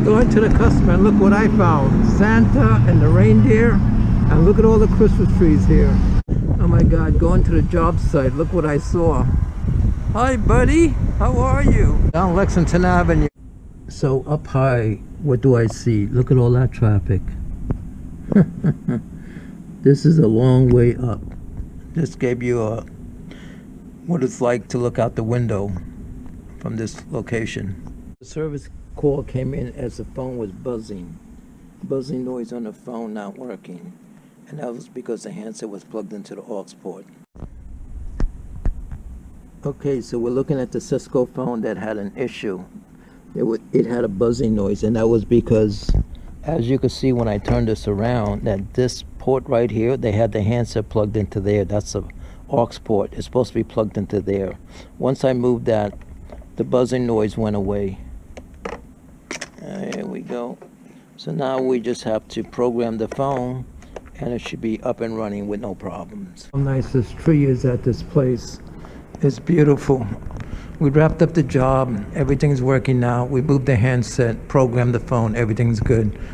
Going to the customer, and look what I found. Santa and the reindeer, and look at all the Christmas trees here. Oh my God, going to the job site, look what I saw. Hi buddy, how are you? Down Lexington Avenue. So up high, what do I see? Look at all that traffic. This is a long way up. This gave you what it's like to look out the window from this location. The service call came in as the phone was buzzing. Buzzing noise on the phone not working. And that was because the handset was plugged into the aux port. Okay, so we're looking at the Cisco phone that had an issue. It had a buzzing noise, and that was because, as you can see when I turn this around, that this port right here, they had the handset plugged into there. That's the aux port. It's supposed to be plugged into there. Once I moved that, the buzzing noise went away. There we go. So now we just have to program the phone, and it should be up and running with no problems. How nice this tree is at this place. It's beautiful. We wrapped up the job. Everything's working now. We moved the handset, programmed the phone. Everything's good.